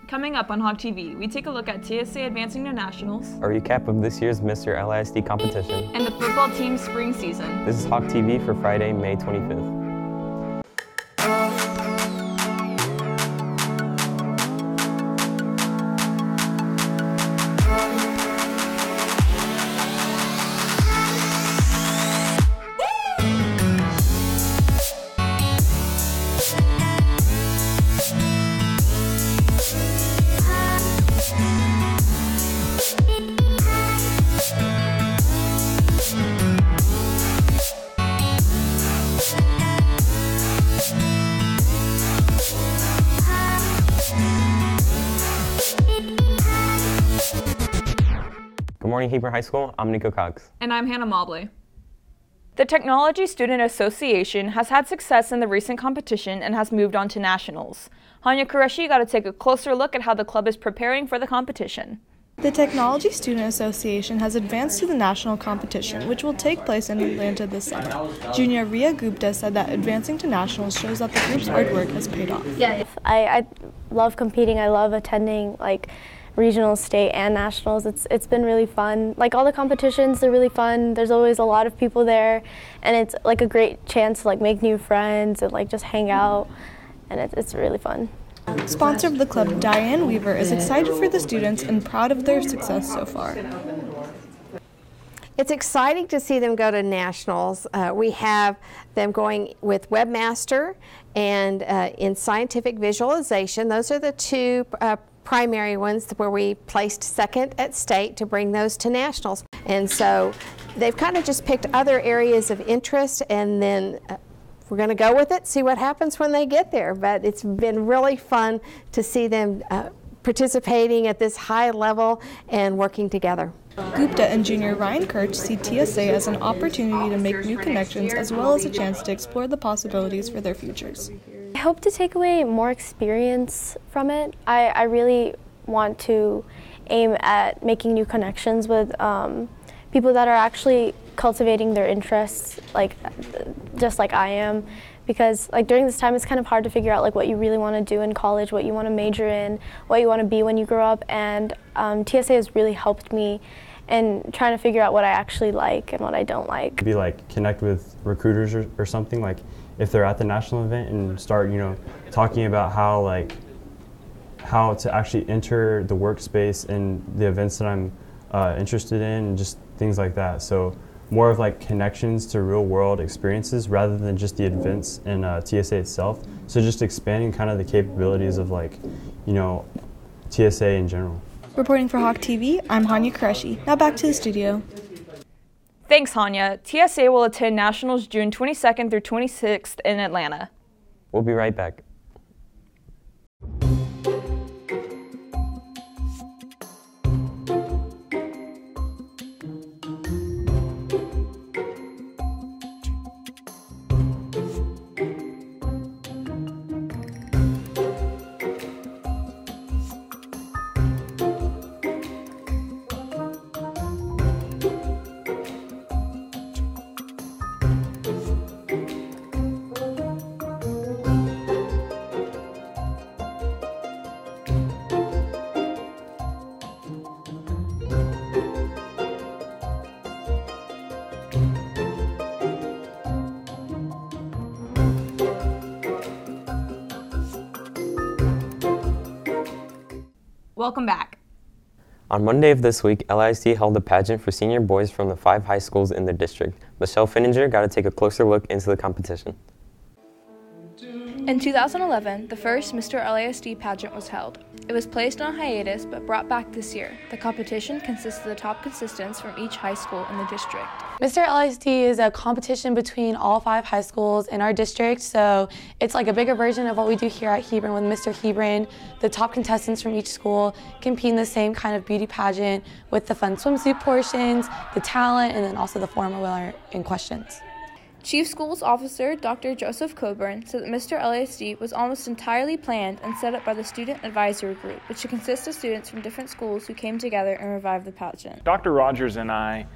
Coming up on HawkTV, we take a look at TSA advancing to nationals, a recap of this year's Mr. LISD competition, and the football team's spring season. This is HawkTV for Friday, May 25th. Good morning, Heber High School. I'm Nico Cox. And I'm Hannah Mobley. The Technology Student Association has had success in the recent competition and has moved on to nationals. Hanya Qureshi got to take a closer look at how the club is preparing for the competition. The Technology Student Association has advanced to the national competition, which will take place in Atlanta this summer. Junior Riya Gupta said that advancing to nationals shows that the group's hard work has paid off. Yeah, I love competing. I love attending regional, state, and nationals. It's been really fun. All the competitions, they're really fun. There's always a lot of people there, and it's a great chance to make new friends and just hang out, and it's really fun. Sponsor of the club, Diane Weaver, is excited for the students and proud of their success so far. It's exciting to see them go to nationals. We have them going with Webmaster and in scientific visualization. Those are the two primary ones where we placed second at state to bring those to nationals. And so they've kind of just picked other areas of interest, and then we're going to go with it, see what happens when they get there. But it's been really fun to see them participating at this high level and working together. Gupta and junior Ryan Kirch see TSA as an opportunity to make new connections as well as a chance to explore the possibilities for their futures. I hope to take away more experience from it. I really want to aim at making new connections with people that are actually cultivating their interests, just like I am. Because during this time, it's kind of hard to figure out what you really want to do in college, what you want to major in, what you want to be when you grow up. And TSA has really helped me in trying to figure out what I actually like and what I don't like. Maybe connect with recruiters or something, if they're at the national event, and start talking about how to actually enter the workspace and the events that I'm interested in, and just things like that. So more of connections to real world experiences rather than just the events in TSA itself. So just expanding kind of the capabilities of TSA in general. Reporting for HawkTV, I'm Hanya Qureshi. Now back to the studio. Thanks, Hanya. TSA will attend nationals June 22nd through 26th in Atlanta. We'll be right back. Welcome back. On Monday of this week, LISD held a pageant for senior boys from the 5 high schools in the district. Michelle Finninger got to take a closer look into the competition. In 2011, the first Mr. LISD pageant was held. It was placed on hiatus but brought back this year. The competition consists of the top contestants from each high school in the district. Mr. LISD is a competition between all 5 high schools in our district, so it's a bigger version of what we do here at Hebron with Mr. Hebron. The top contestants from each school compete in the same kind of beauty pageant with the fun swimsuit portions, the talent, and then also the formal winner in questions. Chief Schools Officer Dr. Joseph Coburn said that Mr. LISD was almost entirely planned and set up by the Student Advisory Group, which consists of students from different schools who came together and revived the pageant. Dr. Rogers and I,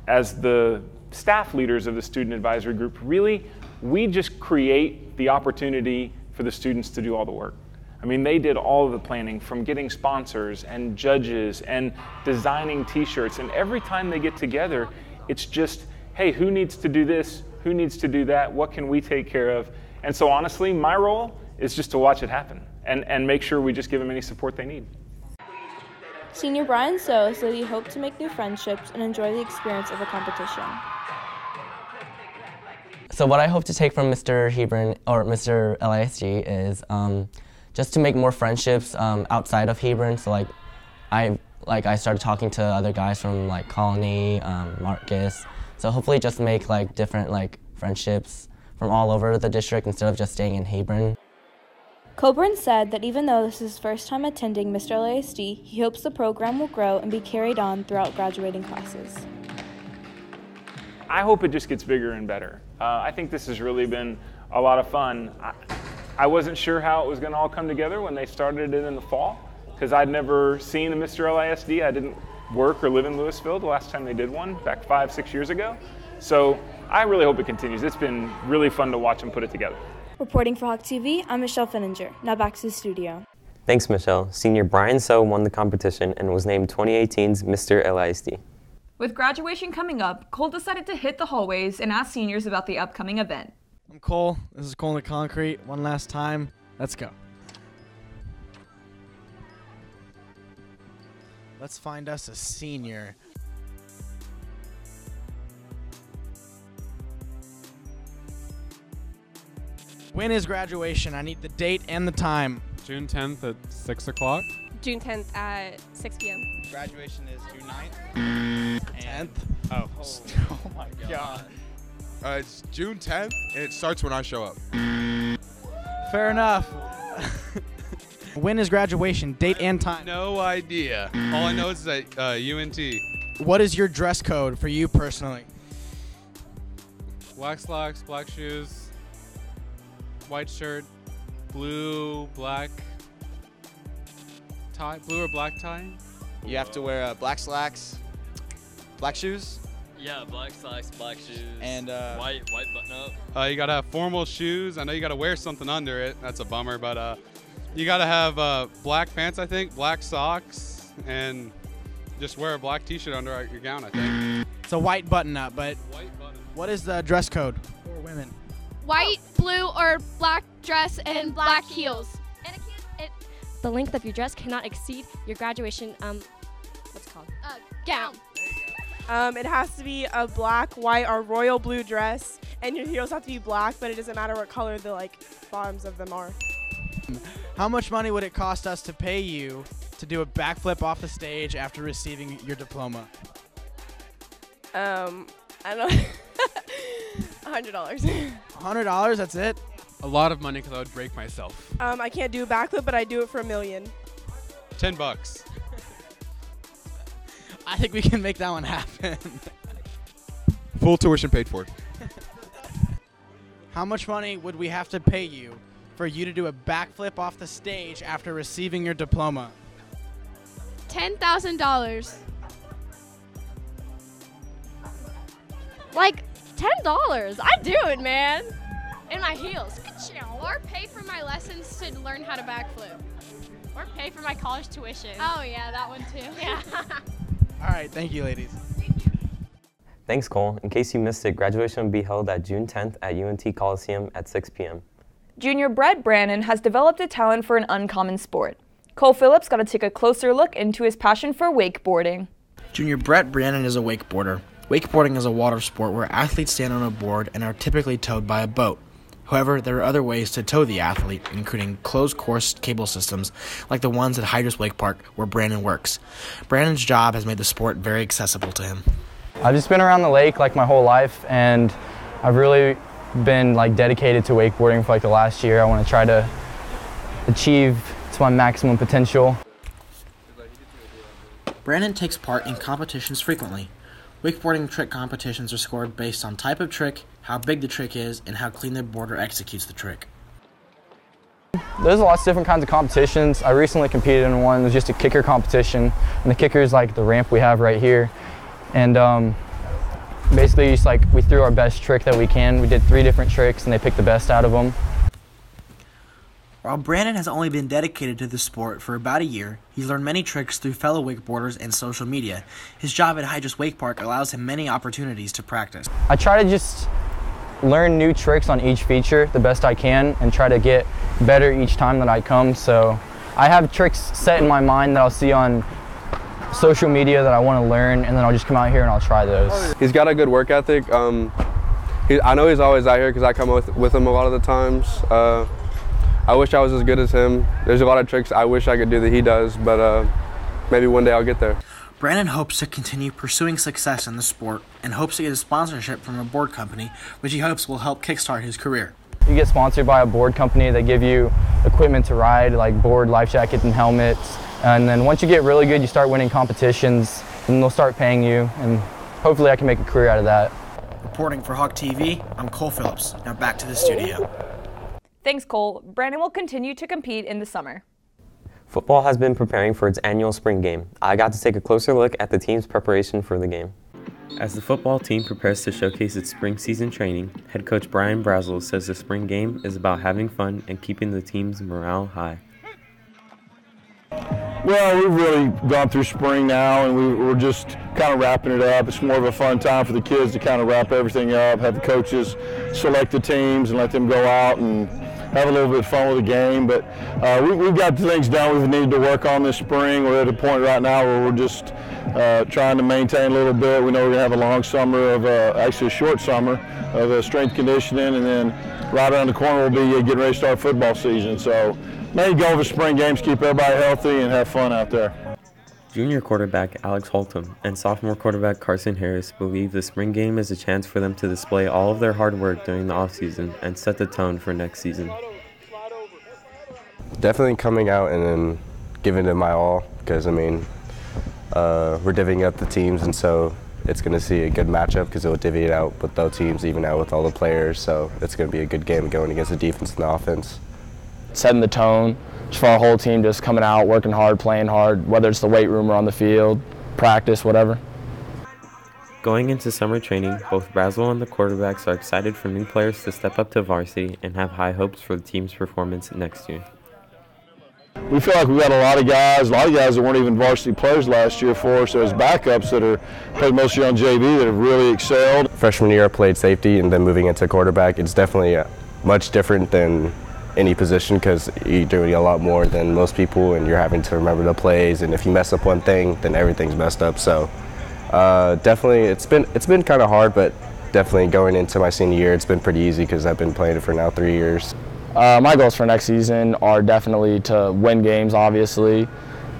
as the staff leaders of the Student Advisory Group, we just create the opportunity for the students to do all the work. I mean, they did all of the planning, from getting sponsors and judges and designing t-shirts, and every time they get together, it's just, hey, who needs to do this? Who needs to do that? What can we take care of? And so honestly, my role is just to watch it happen and make sure we just give them any support they need. Senior Brian So said he hoped to make new friendships and enjoy the experience of a competition. So what I hope to take from Mr. Hebron or Mr. LISD is just to make more friendships outside of Hebron. So I started talking to other guys from like Colony, Marcus. So hopefully just make like different like friendships from all over the district instead of just staying in Hebron. Coburn said that even though this is his first time attending Mr. LISD, he hopes the program will grow and be carried on throughout graduating classes. I hope it just gets bigger and better. I think this has really been a lot of fun. I wasn't sure how it was going to all come together when they started it in the fall, because I'd never seen a Mr. LISD. I didn't work or live in Louisville the last time they did one, back 5-6 years ago. So I really hope it continues. It's been really fun to watch them put it together. Reporting for HawkTV, I'm Michelle Finninger. Now back to the studio. Thanks, Michelle. Senior Brian So won the competition and was named 2018's Mr. LISD. With graduation coming up, Cole decided to hit the hallways and ask seniors about the upcoming event. I'm Cole. This is Cole in the Concrete. One last time. Let's go. Let's find us a senior. When is graduation? I need the date and the time. June 10th at 6 o'clock. June 10th at 6 p.m. Graduation is June 9th. 10th? Oh. Oh my God. It's June 10th, and it starts when I show up. Fair enough. When is graduation? Date and time? No idea. All I know is that UNT. What is your dress code for you personally? Black slacks, black shoes, white shirt, blue, black tie, blue or black tie. You have to wear black slacks, black shoes. Yeah, black slacks, black shoes, and white button up. You gotta have formal shoes. I know you gotta wear something under it. That's a bummer, but you gotta have black pants, I think, black socks, and just wear a black t-shirt under your gown, I think. It's a white button-up, but White button. what is the dress code for women? White, blue, or black dress and black heels. And the length of your dress cannot exceed your graduation, what's it called? Gown. It has to be a black, white, or royal blue dress, and your heels have to be black, but it doesn't matter what color the bottoms of them are. How much money would it cost us to pay you to do a backflip off the stage after receiving your diploma? I don't know. $100. $100, that's it? A lot of money because I would break myself. I can't do a backflip, but I do it for $1 million. $10. I think we can make that one happen. Full tuition paid for. How much money would we have to pay you for you to do a backflip off the stage after receiving your diploma? $10,000. Like $10. I'd do it, man. In my heels. Or pay for my lessons to learn how to backflip. Or pay for my college tuition. Oh yeah, that one too. Yeah. All right, thank you, ladies. Thanks, Cole. In case you missed it, graduation will be held at June 10th at UNT Coliseum at 6 p.m. Junior Brett Brannon has developed a talent for an uncommon sport. Cole Phillips got to take a closer look into his passion for wakeboarding. Junior Brett Brannon is a wakeboarder. Wakeboarding is a water sport where athletes stand on a board and are typically towed by a boat. However, there are other ways to tow the athlete, including closed-course cable systems like the ones at Hydros Wake Park where Brandon works. Brandon's job has made the sport very accessible to him. I've just been around the lake my whole life, and I've really been dedicated to wakeboarding for the last year. I want to try to achieve to my maximum potential. Brandon takes part in competitions frequently. Wakeboarding trick competitions are scored based on type of trick, how big the trick is, and how clean the boarder executes the trick. There's lots of different kinds of competitions. I recently competed in one. It was just a kicker competition, and the kicker is the ramp we have right here. And basically just we threw our best trick that we can. We did 3 different tricks, and they picked the best out of them. While Brandon has only been dedicated to the sport for about a year, he's learned many tricks through fellow wakeboarders and social media. His job at Hydrus Wake Park allows him many opportunities to practice. I try to just learn new tricks on each feature the best I can and try to get better each time that I come. So I have tricks set in my mind that I'll see on social media that I want to learn, and then I'll just come out here and I'll try those. He's got a good work ethic. I know he's always out here because I come with him a lot of the times. I wish I was as good as him. There's a lot of tricks I wish I could do that he does, but maybe one day I'll get there. Brandon hopes to continue pursuing success in the sport and hopes to get a sponsorship from a board company, which he hopes will help kickstart his career. You get sponsored by a board company. They give you equipment to ride, like board, life jackets, and helmets. And then once you get really good, you start winning competitions, and they'll start paying you, and hopefully I can make a career out of that. Reporting for HawkTV, I'm Cole Phillips. Now back to the studio. Thanks, Cole. Brandon will continue to compete in the summer. Football has been preparing for its annual spring game. I got to take a closer look at the team's preparation for the game. As the football team prepares to showcase its spring season training, head coach Brian Brazel says the spring game is about having fun and keeping the team's morale high. Well, we've really gone through spring now, and we're just kind of wrapping it up. It's more of a fun time for the kids to kind of wrap everything up, have the coaches select the teams and let them go out and have a little bit of fun with the game. But we've got the things done we've needed to work on this spring. We're at a point right now where we're just trying to maintain a little bit. We know we're going to have a long summer of, actually a short summer of strength conditioning, and then right around the corner we'll be getting ready to start football season. So main goal of the spring games, keep everybody healthy and have fun out there. Junior quarterback Alex Holtum and sophomore quarterback Carson Harris believe the spring game is a chance for them to display all of their hard work during the offseason and set the tone for next season. Definitely coming out and then giving it my all, because I mean, we're divvying up the teams, and so it's going to see a good matchup because it will divvy it out with those teams, even out with all the players. So it's going to be a good game going against the defense and the offense. Setting the tone for our whole team, just coming out, working hard, playing hard, whether it's the weight room or on the field, practice, whatever. Going into summer training, both Brazel and the quarterbacks are excited for new players to step up to varsity and have high hopes for the team's performance next year. We feel like we've got a lot of guys that weren't even varsity players last year for us, so as backups that are played mostly on JV that have really excelled. Freshman year I played safety, and then moving into quarterback, it's definitely much different than any position because you're doing a lot more than most people, and you're having to remember the plays, and if you mess up one thing, then everything's messed up. So definitely it's been kind of hard, but definitely going into my senior year, it's been pretty easy because I've been playing it for now 3 years. My goals for next season are definitely to win games, obviously,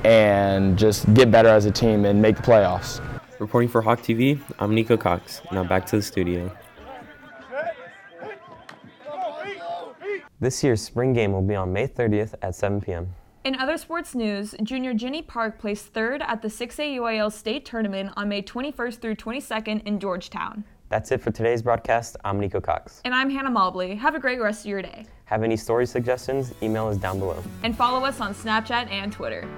and just get better as a team and make the playoffs. Reporting for HawkTV, I'm Nico Cox. Now back to the studio. This year's spring game will be on May 30th at 7 p.m. In other sports news, junior Jenny Park placed third at the 6A UIL state tournament on May 21st through 22nd in Georgetown. That's it for today's broadcast. I'm Nico Cox. And I'm Hannah Mobley. Have a great rest of your day. Have any story suggestions? Email us down below. And follow us on Snapchat and Twitter.